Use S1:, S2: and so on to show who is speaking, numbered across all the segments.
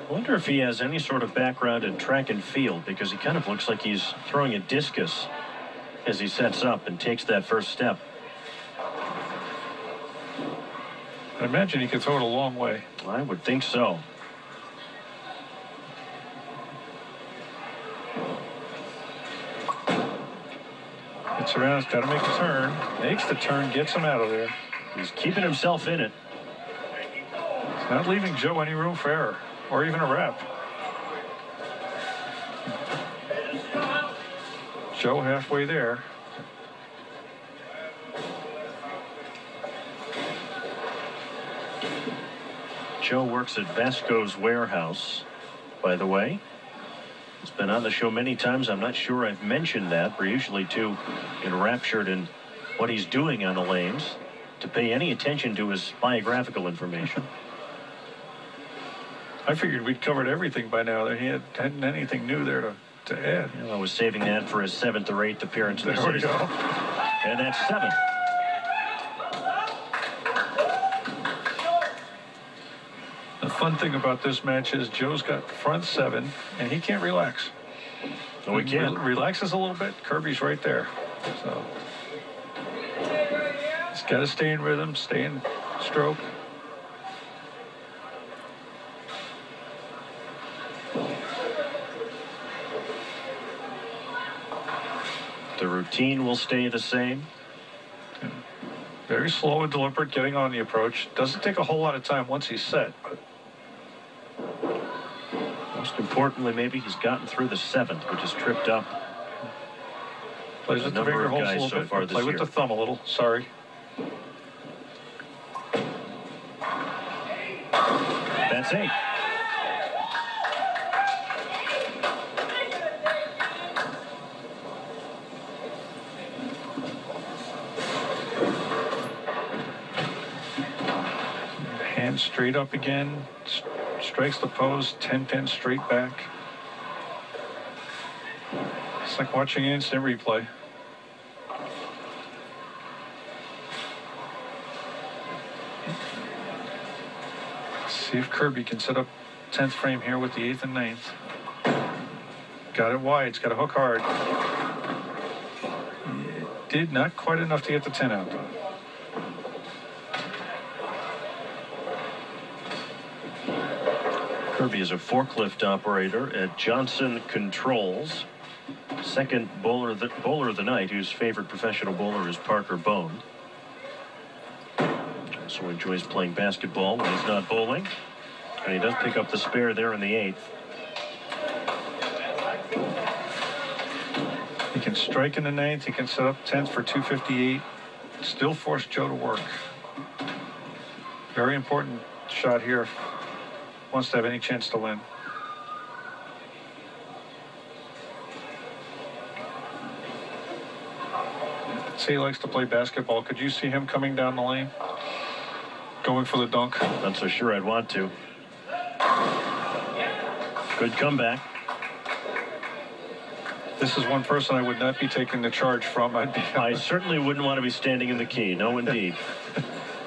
S1: I wonder if he has any sort of background in track and field, because he kind of looks like he's throwing a discus as he sets up and takes that first step.
S2: I imagine he could throw it a long way.
S1: I would think so.
S2: Gets around, he's got to make a turn. Makes the turn, gets him out of there.
S1: He's keeping himself in it.
S2: He's not leaving Joe any room for error, or even a wrap. Joe halfway there.
S1: Joe works at Vasco's warehouse, by the way. He's been on the show many times. I'm not sure I've mentioned that. We're usually too enraptured in what he's doing on the lanes to pay any attention to his biographical information.
S2: I figured we'd covered everything by now. He hadn't anything new there to add.
S1: You know, I was saving that for his 7th or 8th appearance in the season.
S2: There we go.
S1: And that's 7.
S2: The fun thing about this match is Joe's got front 7, and he can't relax.
S1: No, he can't.
S2: Relaxes a little bit. Kirby's right there. So he's got to stay in rhythm, stay in stroke.
S1: The routine will stay the same.
S2: Very slow and deliberate getting on the approach. Doesn't take a whole lot of time once he's set. But
S1: most importantly, maybe he's gotten through the 7th, which is tripped up.
S2: Plays with the finger holds a little
S1: so
S2: bit.
S1: far this
S2: Play with
S1: year.
S2: the thumb a little. Sorry.
S1: That's 8.
S2: Hand straight up again. Strikes the post. 10-pin straight back. It's like watching an instant replay. See if Kirby can set up 10th frame here with the 8th and 9th. Got it wide. It's got to hook hard. It did not quite enough to get the 10 out, though.
S1: Kirby is a forklift operator at Johnson Controls. Second bowler of the night, whose favorite professional bowler is Parker Bone. Also enjoys playing basketball when he's not bowling. And he does pick up the spare there in the 8th.
S2: He can strike in the 9th. He can set up 10th for 258. Still force Joe to work. Very important shot here if he wants to have any chance to win. Say he likes to play basketball. Could you see him coming down the lane? Going for the dunk?
S1: Not so sure I'd want to. Good comeback.
S2: This is one person I would not be taking the charge from.
S1: I certainly wouldn't want to be standing in the key. No, indeed.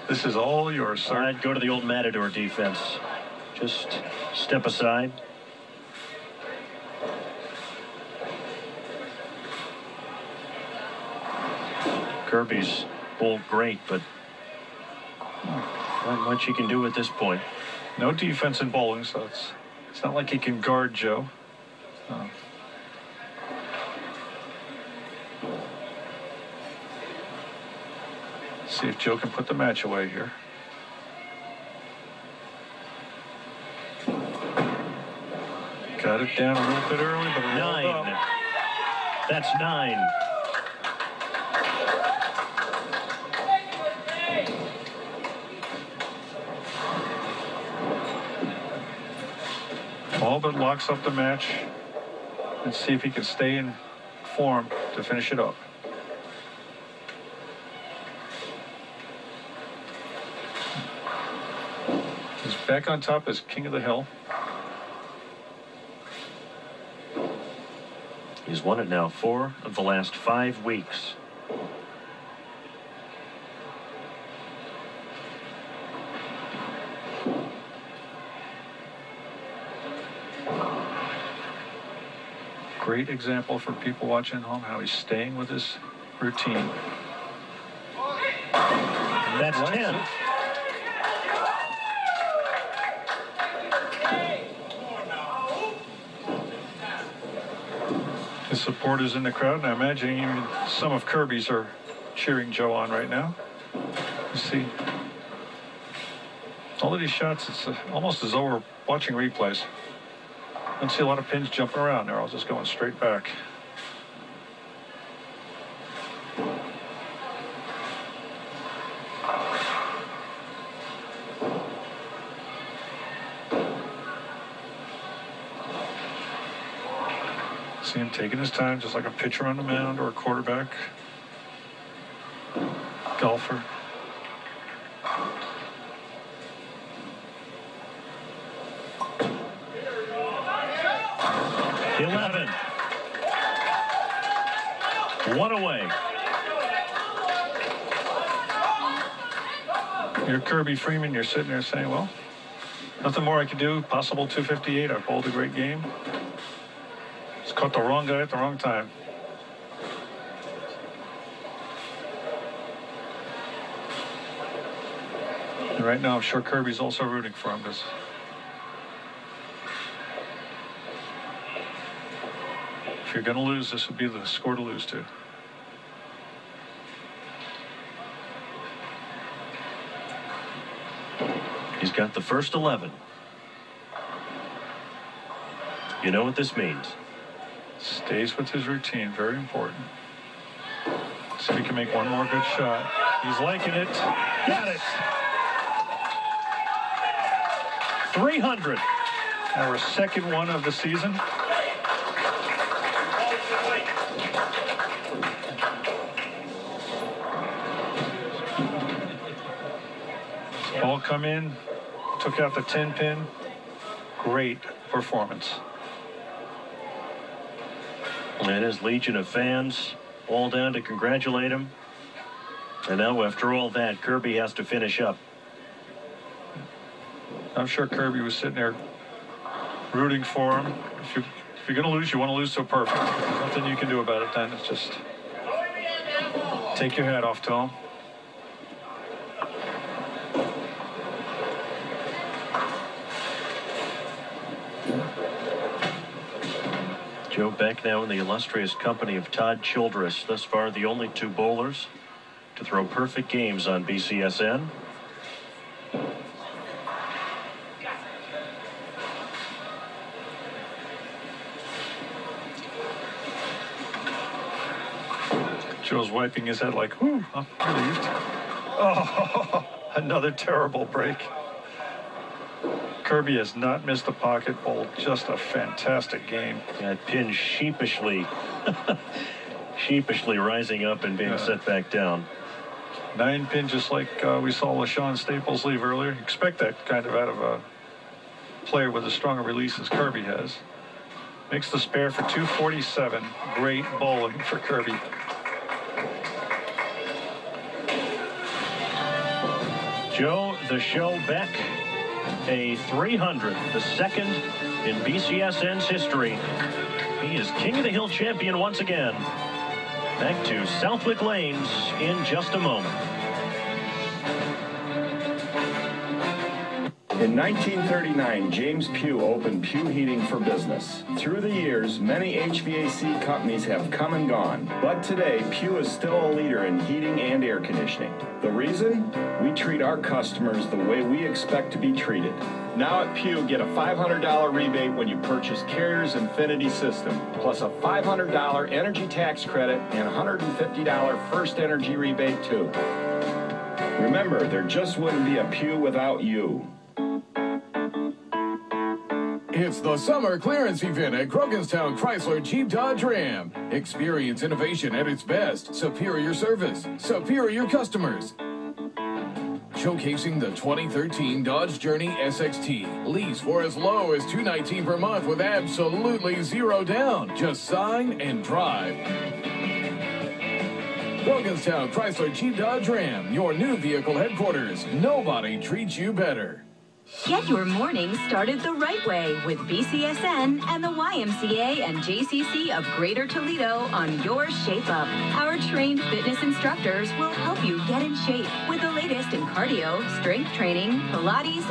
S2: This is all yours, sir.
S1: I'd go to the old Matador defense. Just step aside. Kirby's bowled great, but not much he can do at this point.
S2: No defense in bowling, so it's not like he can guard Joe. See if Joe can put the match away here. Got it down a little bit early, but
S1: 9. That's 9.
S2: All but locks up the match. And see if he can stay in form to finish it up. He's back on top as king of the hill.
S1: He's won it now 4 of the last 5 weeks.
S2: Great example for people watching at home how he's staying with his routine.
S1: That's 10.
S2: The supporters in the crowd, and I imagine even some of Kirby's are cheering Joe on right now. You see, all of these shots, it's almost as though we're watching replays. I don't see a lot of pins jumping around. They're all just going straight back. See him taking his time, just like a pitcher on the mound or a quarterback, golfer.
S1: One away.
S2: You're Kirby Freeman. You're sitting there saying, well, nothing more I can do. Possible 258. I bowled a great game. Just caught the wrong guy at the wrong time. And right now, I'm sure Kirby's also rooting for him because if you're going to lose, this would be the score to lose to.
S1: He's got the first 11. You know what this means.
S2: Stays with his routine. Very important. See if he can make one more good shot. He's liking it.
S1: Got it. 300.
S2: Our second one of the season. Ball come in, took out the 10 pin. Great performance.
S1: And his legion of fans all down to congratulate him. And now after all that, Kirby has to finish up.
S2: I'm sure Kirby was sitting there rooting for him. If you're going to lose, you want to lose so perfect. There's nothing you can do about it then. It's just take your hat off to him.
S1: Joe Beck now in the illustrious company of Todd Childress. Thus far, the only two bowlers to throw perfect games on BCSN.
S2: Joe's wiping his head like, whew, I'm relieved. Oh, another terrible break. Kirby has not missed the pocket bowl. Just a fantastic game.
S1: That pin sheepishly rising up and being set back down.
S2: 9 pin, just like we saw LaShawn Staples leave earlier. Expect that kind of out of a player with as strong a release as Kirby has. Makes the spare for 247. Great bowling for Kirby.
S1: Joe the Show Beck, a 300, the second in BCSN's history. He is King of the Hill champion once again. Back to Southwyck Lanes in just a moment.
S3: In 1939, James Pugh opened Pugh Heating for Business. Through the years, many HVAC companies have come and gone, but today, Pugh is still a leader in heating and air conditioning. The reason? We treat our customers the way we expect to be treated. Now at Pugh, get a $500 rebate when you purchase Carrier's Infinity system, plus a $500 energy tax credit and $150 first energy rebate too. Remember, there just wouldn't be a Pugh without you.
S4: It's the summer clearance event at Croganstown Chrysler Jeep Dodge Ram. Experience innovation at its best. Superior service. Superior customers. Showcasing the 2013 Dodge Journey SXT. Lease for as low as $219 per month with absolutely zero down. Just sign and drive. Croganstown Chrysler Jeep Dodge Ram. Your new vehicle headquarters. Nobody treats you better.
S5: Get your morning started the right way with BCSN and the YMCA and JCC of Greater Toledo on your Shape Up. Our trained fitness instructors will help you get in shape with the latest in cardio, strength training, Pilates,